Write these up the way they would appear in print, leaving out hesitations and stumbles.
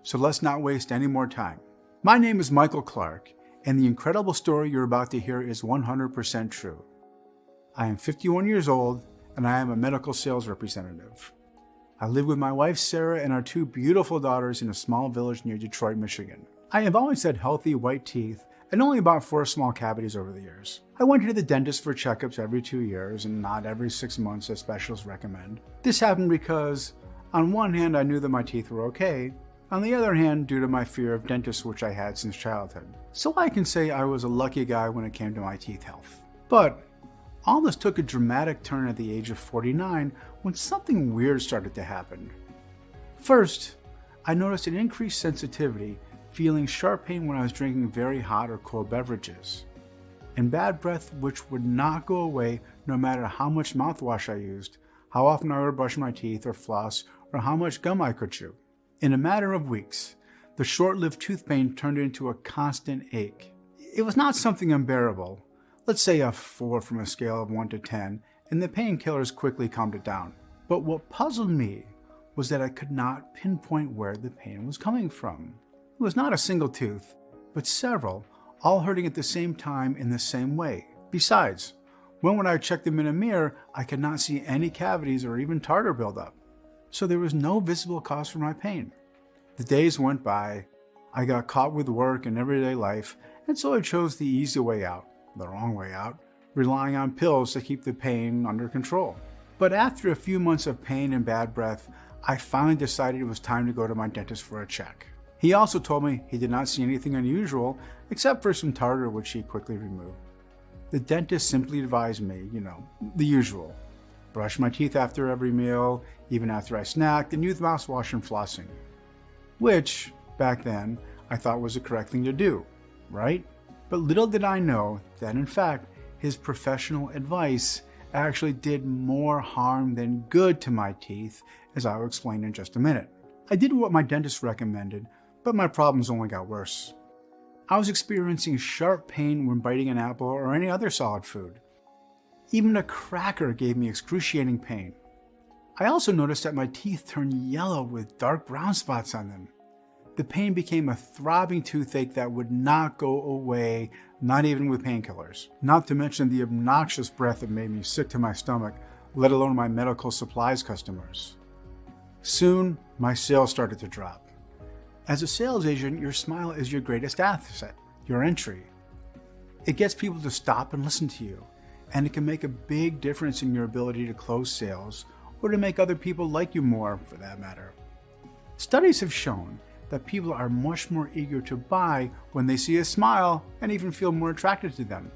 so let's not waste any more time. My name is Michael Clark, and the incredible story you're about to hear is 100% true. I am 51 years old, and I am a medical sales representative. I live with my wife Sarah and our 2 beautiful daughters in a small village near Detroit, Michigan. I have always had healthy white teeth and only about 4 small cavities over the years. I went to the dentist for checkups every 2 years and not every 6 months as specialists recommend. This happened because, on one hand, I knew that my teeth were okay, on the other hand, due to my fear of dentists, which I had since childhood. So I can say I was a lucky guy when it came to my teeth health. But all this took a dramatic turn at the age of 49 when something weird started to happen. First, I noticed an increased sensitivity, feeling sharp pain when I was drinking very hot or cold beverages, and bad breath which would not go away no matter how much mouthwash I used, how often I would brush my teeth or floss, or how much gum I could chew. In a matter of weeks, the short-lived tooth pain turned into a constant ache. It was not something unbearable, let's say a 4 from a scale of 1 to 10, and the painkillers quickly calmed it down. But what puzzled me was that I could not pinpoint where the pain was coming from. It was not a single tooth, but several, all hurting at the same time in the same way. Besides, when I checked them in a mirror, I could not see any cavities or even tartar buildup. So there was no visible cause for my pain. The days went by, I got caught with work and everyday life, and so I chose the easy way out, the wrong way out, relying on pills to keep the pain under control. But after a few months of pain and bad breath, I finally decided it was time to go to my dentist for a check. He also told me he did not see anything unusual except for some tartar which he quickly removed. The dentist simply advised me, the usual. Brush my teeth after every meal, even after I snacked, and use mouthwash and flossing. Which, back then, I thought was the correct thing to do, right? But little did I know that in fact, his professional advice actually did more harm than good to my teeth, as I will explain in just a minute. I did what my dentist recommended, but my problems only got worse. I was experiencing sharp pain when biting an apple or any other solid food. Even a cracker gave me excruciating pain. I also noticed that my teeth turned yellow with dark brown spots on them. The pain became a throbbing toothache that would not go away, not even with painkillers. Not to mention the obnoxious breath that made me sick to my stomach, let alone my medical supplies customers. Soon, my sales started to drop. As a sales agent, your smile is your greatest asset, your entry. It gets people to stop and listen to you, and it can make a big difference in your ability to close sales, or to make other people like you more, for that matter. Studies have shown that people are much more eager to buy when they see a smile and even feel more attracted to them.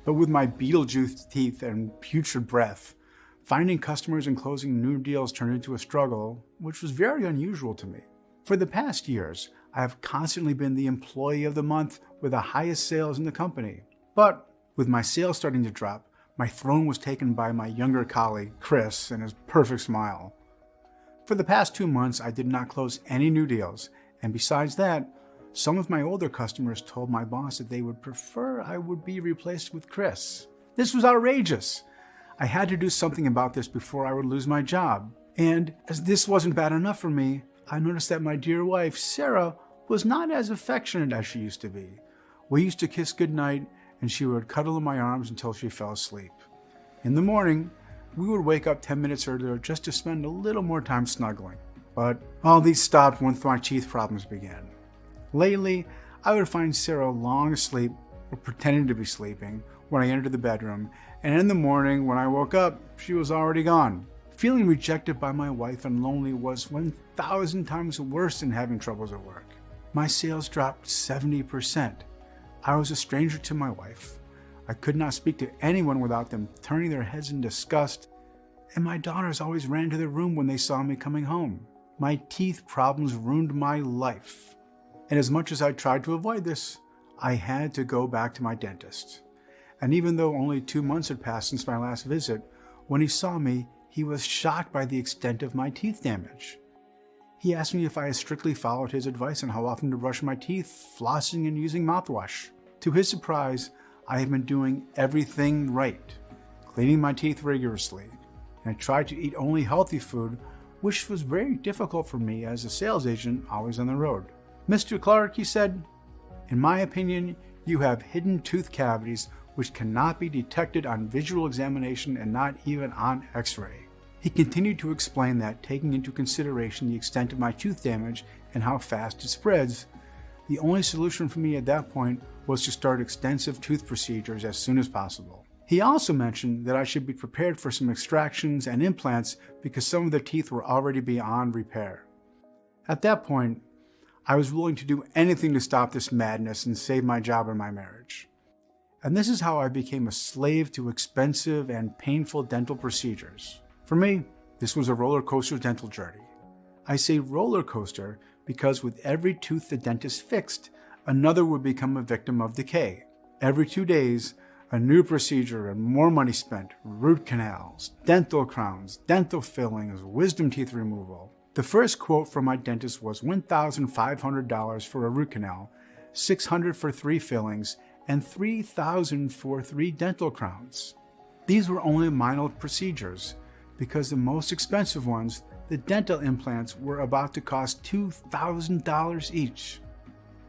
But with my Beetlejuice teeth and putrid breath, finding customers and closing new deals turned into a struggle, which was very unusual to me. For the past years, I have constantly been the employee of the month with the highest sales in the company. But with my sales starting to drop, my throne was taken by my younger colleague, Chris, and his perfect smile. For the past 2 months, I did not close any new deals, and besides that, some of my older customers told my boss that they would prefer I would be replaced with Chris. This was outrageous. I had to do something about this before I would lose my job. And as this wasn't bad enough for me, I noticed that my dear wife, Sarah, was not as affectionate as she used to be. We used to kiss goodnight, and she would cuddle in my arms until she fell asleep. In the morning, we would wake up 10 minutes earlier just to spend a little more time snuggling. But all these stopped once my teeth problems began. Lately, I would find Sarah long asleep or pretending to be sleeping when I entered the bedroom, and in the morning when I woke up, she was already gone. Feeling rejected by my wife and lonely was 1,000 times worse than having troubles at work. My sales dropped 70%. I was a stranger to my wife. I could not speak to anyone without them turning their heads in disgust, and my daughters always ran to their room when they saw me coming home. My teeth problems ruined my life. And as much as I tried to avoid this, I had to go back to my dentist. And even though only 2 months had passed since my last visit, when he saw me, he was shocked by the extent of my teeth damage. He asked me if I had strictly followed his advice on how often to brush my teeth, flossing, and using mouthwash. To his surprise, I have been doing everything right, cleaning my teeth rigorously, and I tried to eat only healthy food which was very difficult for me as a sales agent always on the road. "Mr. Clark," he said, "in my opinion, you have hidden tooth cavities which cannot be detected on visual examination and not even on x-ray." He continued to explain that, taking into consideration the extent of my tooth damage and how fast it spreads, the only solution for me at that point was to start extensive tooth procedures as soon as possible. He also mentioned that I should be prepared for some extractions and implants because some of the teeth were already beyond repair. At that point, I was willing to do anything to stop this madness and save my job and my marriage. And this is how I became a slave to expensive and painful dental procedures. For me, this was a roller coaster dental journey. I say roller coaster because with every tooth the dentist fixed, another would become a victim of decay. Every 2 days, a new procedure and more money spent: root canals, dental crowns, dental fillings, wisdom teeth removal. The first quote from my dentist was $1,500 for a root canal, $600 for 3 fillings, and $3,000 for 3 dental crowns. These were only minor procedures, because the most expensive ones, the dental implants, were about to cost $2,000 each.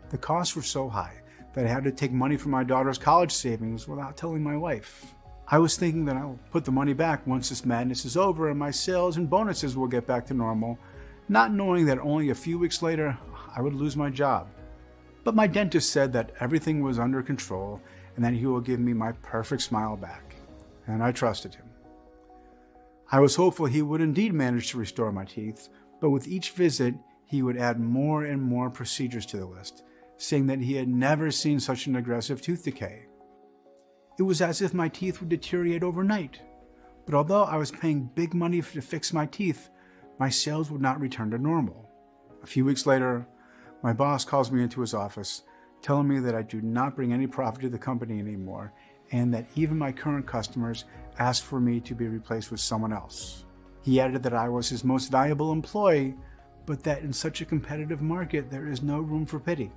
The costs were so high that I had to take money from my daughter's college savings without telling my wife. I was thinking that I'll put the money back once this madness is over and my sales and bonuses will get back to normal, not knowing that only a few weeks later I would lose my job. But my dentist said that everything was under control and that he will give me my perfect smile back, and I trusted him. I was hopeful he would indeed manage to restore my teeth, but with each visit he would add more and more procedures to the list, saying that he had never seen such an aggressive tooth decay. It was as if my teeth would deteriorate overnight, but although I was paying big money to fix my teeth, my sales would not return to normal. A few weeks later, my boss calls me into his office, telling me that I do not bring any profit to the company anymore, and that even my current customers ask for me to be replaced with someone else. He added that I was his most valuable employee, but that in such a competitive market there is no room for pity.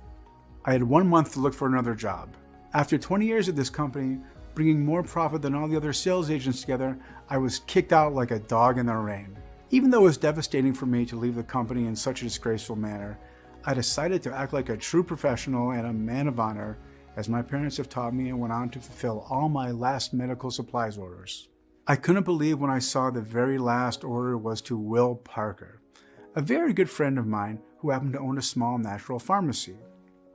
I had 1 month to look for another job. After 20 years at this company, bringing more profit than all the other sales agents together, I was kicked out like a dog in the rain. Even though it was devastating for me to leave the company in such a disgraceful manner, I decided to act like a true professional and a man of honor, as my parents have taught me, and went on to fulfill all my last medical supplies orders. I couldn't believe when I saw the very last order was to Will Parker, a very good friend of mine who happened to own a small natural pharmacy.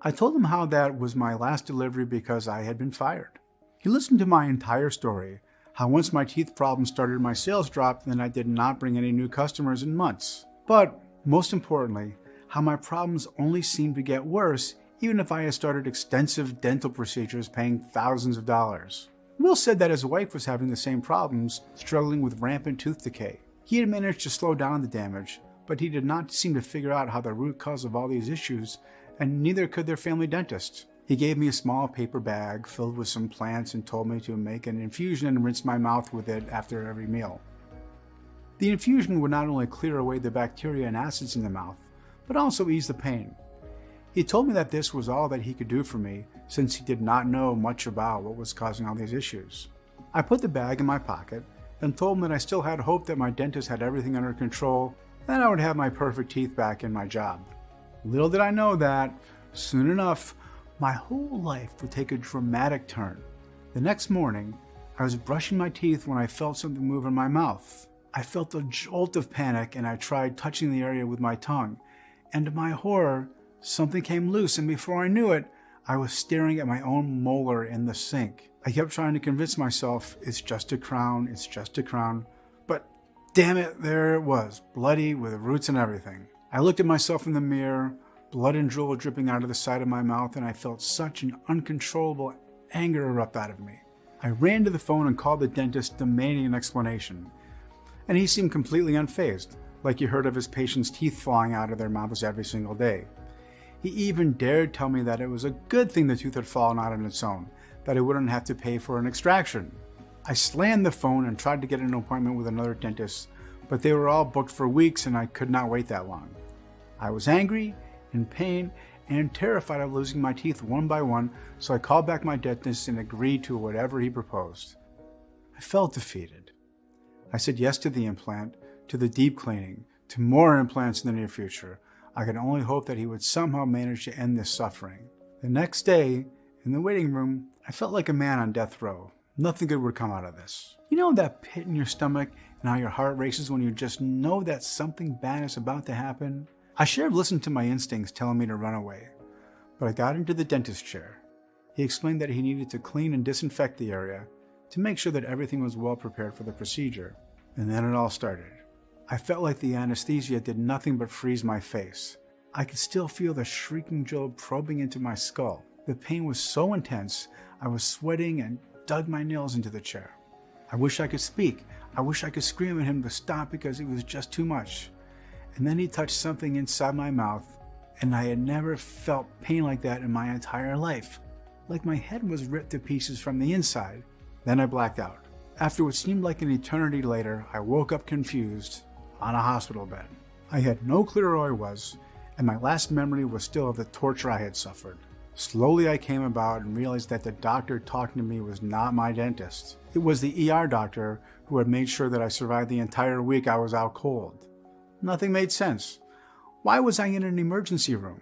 I told him how that was my last delivery because I had been fired. He listened to my entire story, how once my teeth problems started, my sales dropped, and I did not bring any new customers in months. But most importantly, how my problems only seemed to get worse even if I had started extensive dental procedures paying thousands of dollars. Will said that his wife was having the same problems, struggling with rampant tooth decay. He had managed to slow down the damage, but he did not seem to figure out how the root cause of all these issues, and neither could their family dentist. He gave me a small paper bag filled with some plants and told me to make an infusion and rinse my mouth with it after every meal. The infusion would not only clear away the bacteria and acids in the mouth, but also ease the pain. He told me that this was all that he could do for me, since he did not know much about what was causing all these issues. I put the bag in my pocket and told him that I still had hope that my dentist had everything under control and I would have my perfect teeth back in my job. Little did I know that, soon enough, my whole life would take a dramatic turn. The next morning, I was brushing my teeth when I felt something move in my mouth. I felt a jolt of panic and I tried touching the area with my tongue. And to my horror, something came loose, and before I knew it, I was staring at my own molar in the sink. I kept trying to convince myself, it's just a crown, it's just a crown. But damn it, there it was, bloody with roots and everything. I looked at myself in the mirror, blood and drool dripping out of the side of my mouth, and I felt such an uncontrollable anger erupt out of me. I ran to the phone and called the dentist, demanding an explanation. And he seemed completely unfazed, like he heard of his patients' teeth falling out of their mouths every single day. He even dared tell me that it was a good thing the tooth had fallen out on its own, that I wouldn't have to pay for an extraction. I slammed the phone and tried to get an appointment with another dentist, but they were all booked for weeks and I could not wait that long. I was angry, in pain, and terrified of losing my teeth one by one, so I called back my dentist and agreed to whatever he proposed. I felt defeated. I said yes to the implant, to the deep cleaning, to more implants in the near future, I could only hope that he would somehow manage to end this suffering. The next day, in the waiting room, I felt like a man on death row. Nothing good would come out of this. You know that pit in your stomach and how your heart races when you just know that something bad is about to happen? I should have listened to my instincts telling me to run away, but I got into the dentist chair. He explained that he needed to clean and disinfect the area to make sure that everything was well prepared for the procedure. And then it all started. I felt like the anesthesia did nothing but freeze my face. I could still feel the shrieking jaw probing into my skull. The pain was so intense, I was sweating and dug my nails into the chair. I wish I could speak. I wish I could scream at him to stop because it was just too much. And then he touched something inside my mouth, and I had never felt pain like that in my entire life. Like my head was ripped to pieces from the inside. Then I blacked out. After what seemed like an eternity later, I woke up confused on a hospital bed. I had no clue where I was, and my last memory was still of the torture I had suffered. Slowly I came about and realized that the doctor talking to me was not my dentist. It was the ER doctor who had made sure that I survived the entire week I was out cold. Nothing made sense. Why was I in an emergency room?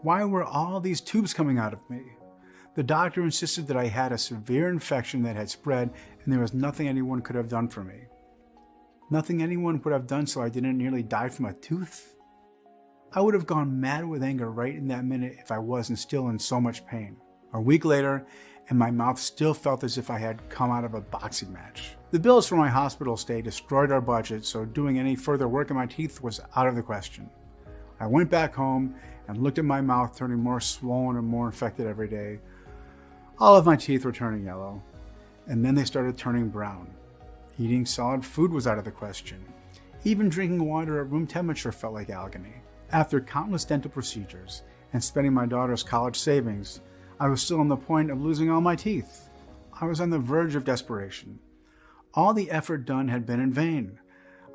Why were all these tubes coming out of me? The doctor insisted that I had a severe infection that had spread and there was nothing anyone could have done for me. Nothing anyone would have done so I didn't nearly die from a tooth? I would have gone mad with anger right in that minute if I wasn't still in so much pain. A week later, and my mouth still felt as if I had come out of a boxing match. The bills for my hospital stay destroyed our budget, so doing any further work on my teeth was out of the question. I went back home and looked at my mouth turning more swollen and more infected every day. All of my teeth were turning yellow, and then they started turning brown. Eating solid food was out of the question. Even drinking water at room temperature felt like agony. After countless dental procedures and spending my daughter's college savings, I was still on the point of losing all my teeth. I was on the verge of desperation. All the effort done had been in vain.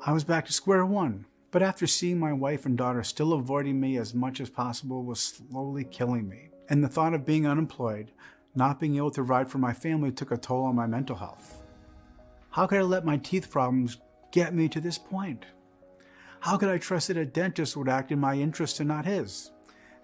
I was back to square one, but after seeing my wife and daughter still avoiding me as much as possible was slowly killing me. And the thought of being unemployed, not being able to provide for my family took a toll on my mental health. How could I let my teeth problems get me to this point? How could I trust that a dentist would act in my interest and not his?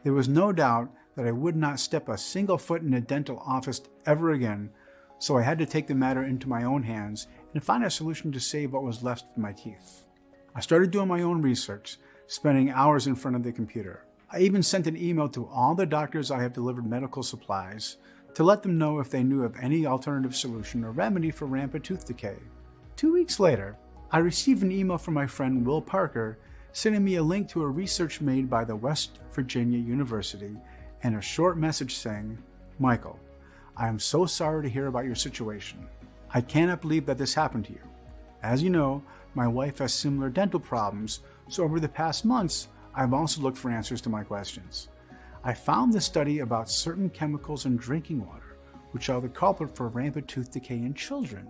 There was no doubt that I would not step a single foot in a dental office ever again, so I had to take the matter into my own hands and find a solution to save what was left of my teeth. I started doing my own research, spending hours in front of the computer. I even sent an email to all the doctors I have delivered medical supplies to let them know if they knew of any alternative solution or remedy for rampant tooth decay. 2 weeks later, I received an email from my friend Will Parker sending me a link to a research made by the West Virginia University and a short message saying, "Michael, I am so sorry to hear about your situation. I cannot believe that this happened to you. As you know, my wife has similar dental problems, so over the past months, I've also looked for answers to my questions. I found this study about certain chemicals in drinking water, which are the culprit for rampant tooth decay in children.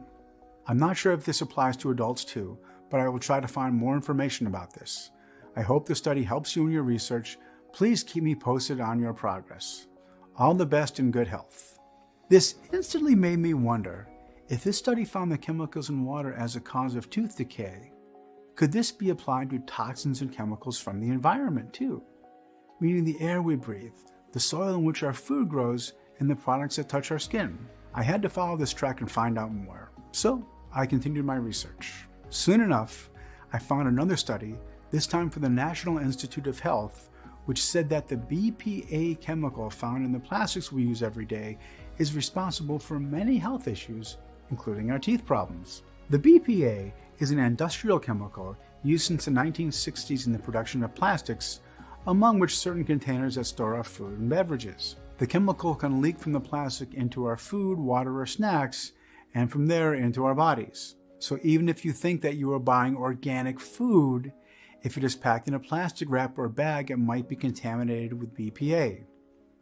I'm not sure if this applies to adults too, but I will try to find more information about this. I hope the study helps you in your research. Please keep me posted on your progress. All the best and good health." This instantly made me wonder, if this study found the chemicals in water as a cause of tooth decay, could this be applied to toxins and chemicals from the environment too? Meaning the air we breathe, the soil in which our food grows, and the products that touch our skin. I had to follow this track and find out more. So I continued my research. Soon enough, I found another study, this time for the National Institute of Health, which said that the BPA chemical found in the plastics we use every day is responsible for many health issues, including our teeth problems. The BPA is an industrial chemical used since the 1960s in the production of plastics, among which certain containers that store our food and beverages. The chemical can leak from the plastic into our food, water, or snacks, and from there into our bodies. So even if you think that you are buying organic food, if it is packed in a plastic wrap or bag, it might be contaminated with BPA.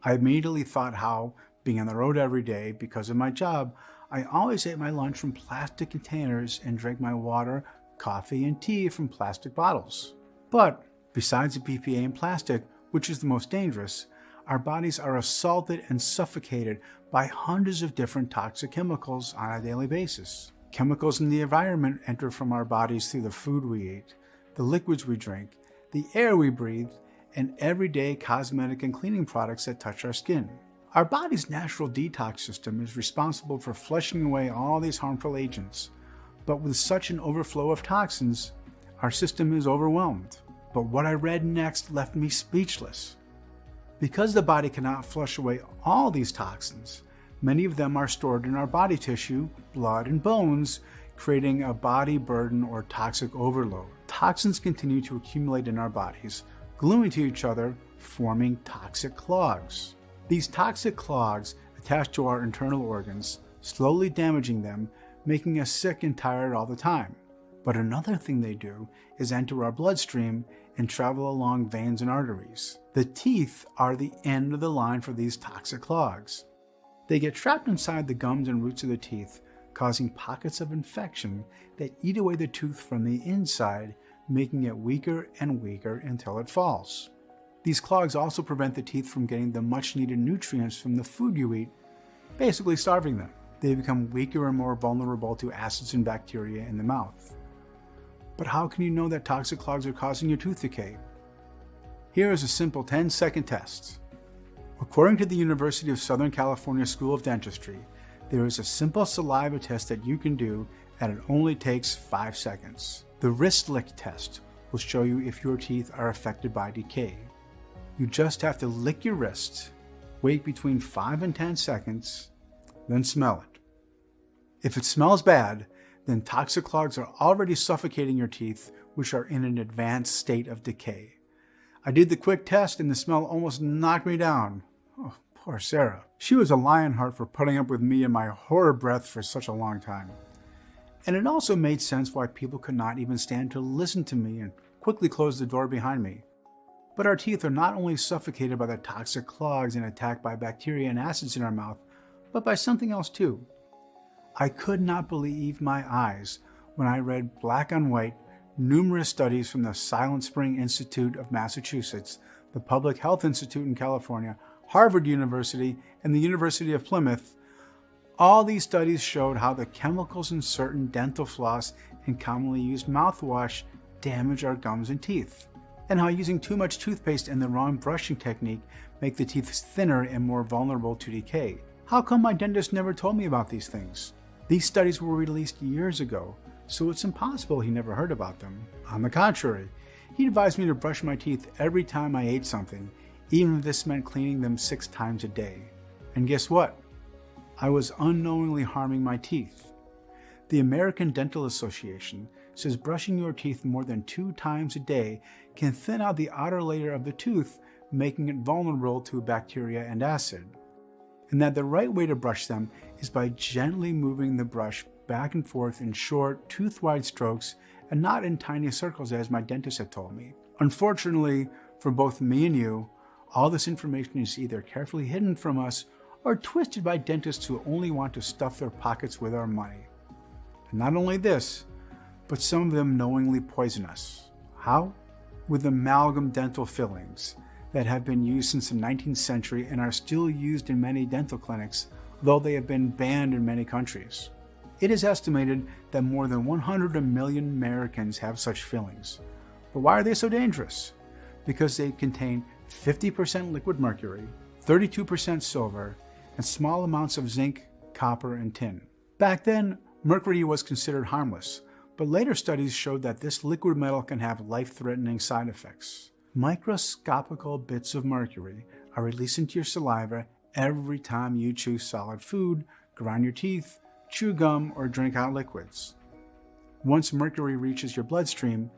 I immediately thought how, being on the road every day because of my job, I always ate my lunch from plastic containers and drank my water, coffee, and tea from plastic bottles. But besides the BPA in plastic, which is the most dangerous, our bodies are assaulted and suffocated by hundreds of different toxic chemicals on a daily basis. Chemicals in the environment enter from our bodies through the food we eat, the liquids we drink, the air we breathe, and everyday cosmetic and cleaning products that touch our skin. Our body's natural detox system is responsible for flushing away all these harmful agents, but with such an overflow of toxins, our system is overwhelmed. But what I read next left me speechless. Because the body cannot flush away all these toxins, many of them are stored in our body tissue, blood, and bones, creating a body burden or toxic overload. Toxins continue to accumulate in our bodies, gluing to each other, forming toxic clogs. These toxic clogs attach to our internal organs, slowly damaging them, making us sick and tired all the time. But another thing they do is enter our bloodstream and travel along veins and arteries. The teeth are the end of the line for these toxic clogs. They get trapped inside the gums and roots of the teeth, causing pockets of infection that eat away the tooth from the inside, making it weaker and weaker until it falls. These clogs also prevent the teeth from getting the much-needed nutrients from the food you eat, basically starving them. They become weaker and more vulnerable to acids and bacteria in the mouth. But how can you know that toxic clogs are causing your tooth decay? Here is a simple 10-second test. According to the University of Southern California School of Dentistry, there is a simple saliva test that you can do, and it only takes 5 seconds. The wrist lick test will show you if your teeth are affected by decay. You just have to lick your wrist, wait between 5 and 10 seconds, then smell it. If it smells bad, then toxic clogs are already suffocating your teeth, which are in an advanced state of decay. I did the quick test and the smell almost knocked me down. Oh, poor Sarah. She was a lionheart for putting up with me and my horror breath for such a long time. And it also made sense why people could not even stand to listen to me and quickly closed the door behind me. But our teeth are not only suffocated by the toxic clogs and attacked by bacteria and acids in our mouth, but by something else too. I could not believe my eyes when I read black on white numerous studies from the Silent Spring Institute of Massachusetts, the Public Health Institute in California, Harvard University, and the University of Plymouth. All these studies showed how the chemicals in certain dental floss and commonly used mouthwash damage our gums and teeth, and how using too much toothpaste and the wrong brushing technique make the teeth thinner and more vulnerable to decay. How come my dentist never told me about these things? These studies were released years ago, so it's impossible he never heard about them. On the contrary, he advised me to brush my teeth every time I ate something, even if this meant cleaning them 6 times a day. And guess what? I was unknowingly harming my teeth. The American Dental Association says brushing your teeth more than 2 times a day can thin out the outer layer of the tooth, making it vulnerable to bacteria and acid. And that the right way to brush them is by gently moving the brush back and forth in short, tooth-wide strokes and not in tiny circles as my dentist had told me. Unfortunately, for both me and you, all this information is either carefully hidden from us or twisted by dentists who only want to stuff their pockets with our money. And not only this, but some of them knowingly poison us. How? With amalgam dental fillings that have been used since the 19th century and are still used in many dental clinics, though they have been banned in many countries. It is estimated that more than 100 million Americans have such fillings. But why are they so dangerous? Because they contain 50% liquid mercury, 32% silver, and small amounts of zinc, copper, and tin. Back then, mercury was considered harmless, but later studies showed that this liquid metal can have life-threatening side effects. Microscopical bits of mercury are released into your saliva every time you chew solid food, grind your teeth, chew gum, or drink hot liquids. Once mercury reaches your bloodstream,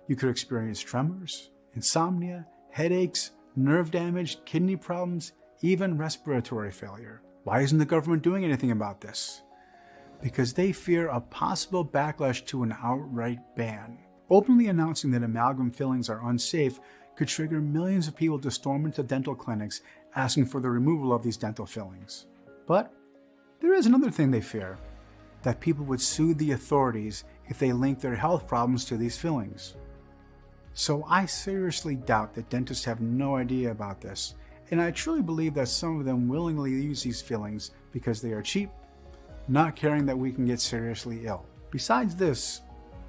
you could experience tremors, insomnia, headaches, nerve damage, kidney problems, even respiratory failure. Why isn't the government doing anything about this? Because they fear a possible backlash to an outright ban. Openly announcing that amalgam fillings are unsafe could trigger millions of people to storm into dental clinics asking for the removal of these dental fillings. But there is another thing they fear, that people would sue the authorities if they link their health problems to these fillings. So I seriously doubt that dentists have no idea about this, and I truly believe that some of them willingly use these fillings because they are cheap, not caring that we can get seriously ill. Besides this,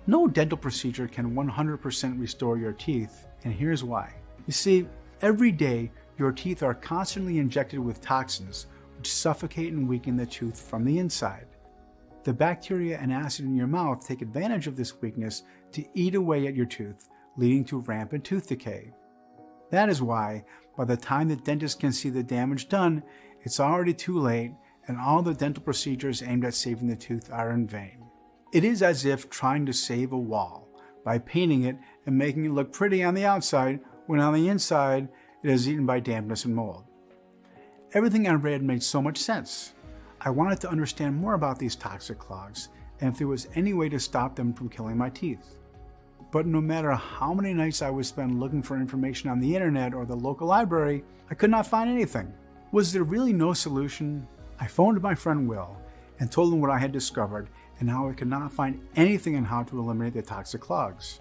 No dental procedure can 100% restore your teeth, and here's why. You see, every day your teeth are constantly injected with toxins which suffocate and weaken the tooth from the inside. The bacteria and acid in your mouth take advantage of this weakness to eat away at your tooth, leading to rampant tooth decay. That is why, by the time the dentist can see the damage done, it's already too late and all the dental procedures aimed at saving the tooth are in vain. It is as if trying to save a wall by painting it and making it look pretty on the outside when on the inside it is eaten by dampness and mold. Everything I read made so much sense. I wanted to understand more about these toxic clogs and if there was any way to stop them from killing my teeth. But no matter how many nights I would spend looking for information on the internet or the local library, I could not find anything. Was there really no solution? I phoned my friend Will and told him what I had discovered and how I could not find anything on how to eliminate the toxic clogs.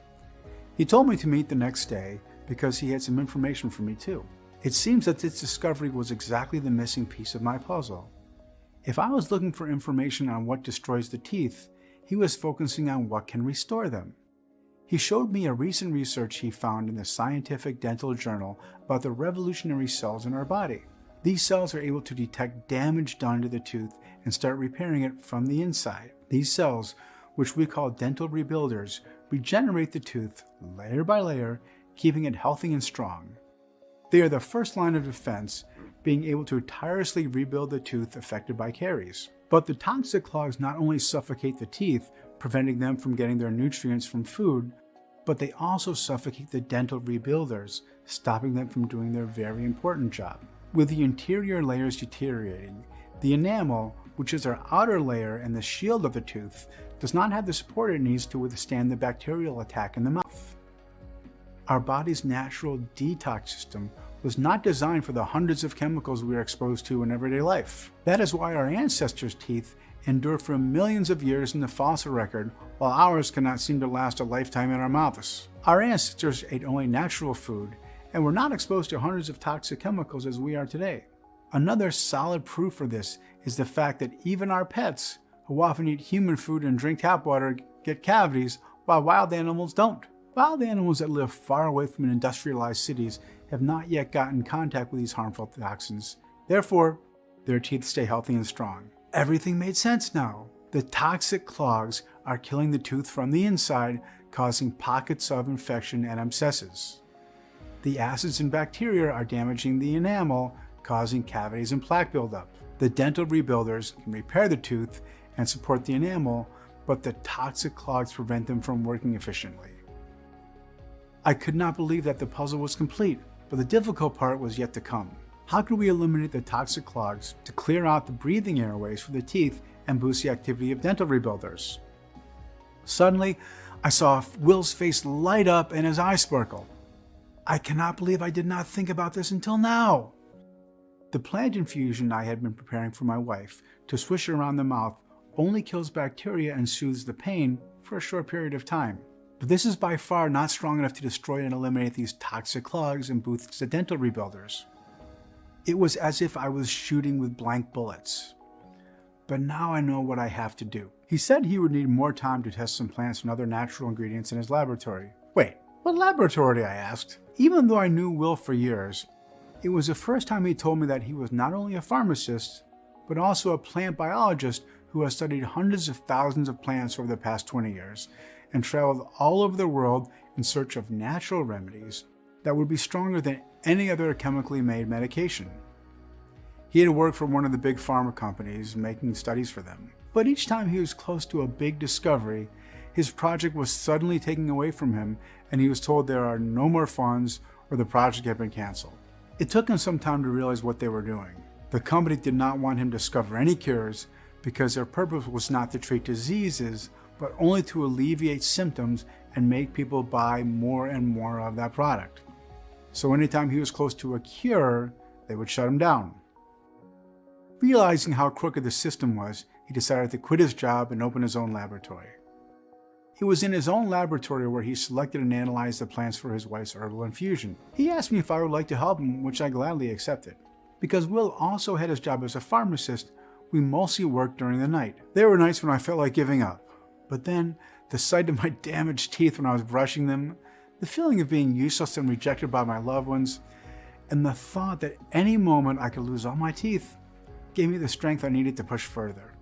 He told me to meet the next day because he had some information for me too. It seems that this discovery was exactly the missing piece of my puzzle. If I was looking for information on what destroys the teeth, he was focusing on what can restore them. He showed me a recent research he found in the Scientific Dental Journal about the revolutionary cells in our body. These cells are able to detect damage done to the tooth and start repairing it from the inside. These cells, which we call dental rebuilders, regenerate the tooth layer by layer, keeping it healthy and strong. They are the first line of defense, being able to tirelessly rebuild the tooth affected by caries. But the toxic clogs not only suffocate the teeth, preventing them from getting their nutrients from food, but they also suffocate the dental rebuilders, stopping them from doing their very important job. With the interior layers deteriorating, the enamel, which is our outer layer and the shield of the tooth, does not have the support it needs to withstand the bacterial attack in the mouth. Our body's natural detox system was not designed for the hundreds of chemicals we are exposed to in everyday life. That is why our ancestors' teeth endure for millions of years in the fossil record, while ours cannot seem to last a lifetime in our mouths. Our ancestors ate only natural food and were not exposed to hundreds of toxic chemicals as we are today. Another solid proof for this is the fact that even our pets, who often eat human food and drink tap water, get cavities, while wild animals don't. Wild animals that live far away from industrialized cities have not yet gotten in contact with these harmful toxins. Therefore, their teeth stay healthy and strong. Everything made sense now. The toxic clogs are killing the tooth from the inside, causing pockets of infection and abscesses. The acids and bacteria are damaging the enamel, causing cavities and plaque buildup. The dental rebuilders can repair the tooth and support the enamel, but the toxic clogs prevent them from working efficiently. I could not believe that the puzzle was complete, but the difficult part was yet to come. How could we eliminate the toxic clogs to clear out the breathing airways for the teeth and boost the activity of dental rebuilders? Suddenly, I saw Will's face light up and his eyes sparkle. I cannot believe I did not think about this until now. The plant infusion I had been preparing for my wife to swish around the mouth only kills bacteria and soothes the pain for a short period of time. But this is by far not strong enough to destroy and eliminate these toxic clogs and boost the dental rebuilders. It was as if I was shooting with blank bullets. But now I know what I have to do. He said he would need more time to test some plants and other natural ingredients in his laboratory. Wait, what laboratory? I asked. Even though I knew Will for years, it was the first time he told me that he was not only a pharmacist, but also a plant biologist who has studied hundreds of thousands of plants over the past 20 years and traveled all over the world in search of natural remedies that would be stronger than any other chemically made medication. He had worked for one of the big pharma companies making studies for them. But each time he was close to a big discovery, his project was suddenly taken away from him and he was told there are no more funds or the project had been canceled. It took him some time to realize what they were doing. The company did not want him to discover any cures because their purpose was not to treat diseases, but only to alleviate symptoms and make people buy more and more of that product. So anytime he was close to a cure, they would shut him down. Realizing how crooked the system was, he decided to quit his job and open his own laboratory. It was in his own laboratory where he selected and analyzed the plants for his wife's herbal infusion. He asked me if I would like to help him, which I gladly accepted. Because Will also had his job as a pharmacist, we mostly worked during the night. There were nights when I felt like giving up. But then, The sight of my damaged teeth when I was brushing them, the feeling of being useless and rejected by my loved ones, and the thought that any moment I could lose all my teeth gave me the strength I needed to push further.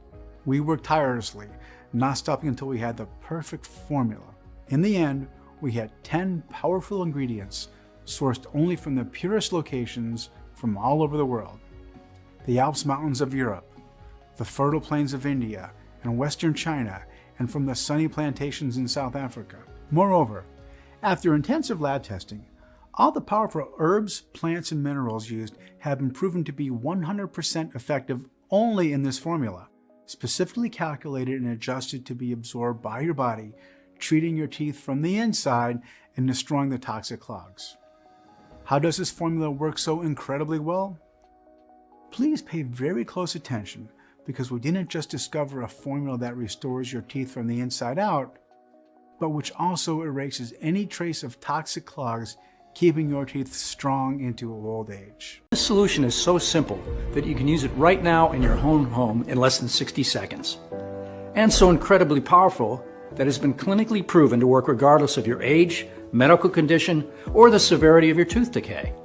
We worked tirelessly, not stopping until we had the perfect formula. In the end, we had 10 powerful ingredients sourced only from the purest locations from all over the world. The Alps mountains of Europe, the fertile plains of India and Western China, and from the sunny plantations in South Africa. Moreover, after intensive lab testing, all the powerful herbs, plants, and minerals used have been proven to be 100% effective only in this formula, specifically calculated and adjusted to be absorbed by your body, treating your teeth from the inside and destroying the toxic clogs. How does this formula work so incredibly well? Please pay very close attention, because we didn't just discover a formula that restores your teeth from the inside out, but which also erases any trace of toxic clogs, keeping your teeth strong into old age. This solution is so simple that you can use it right now in your own home in less than 60 seconds. And so incredibly powerful that it's been clinically proven to work regardless of your age, medical condition, or the severity of your tooth decay.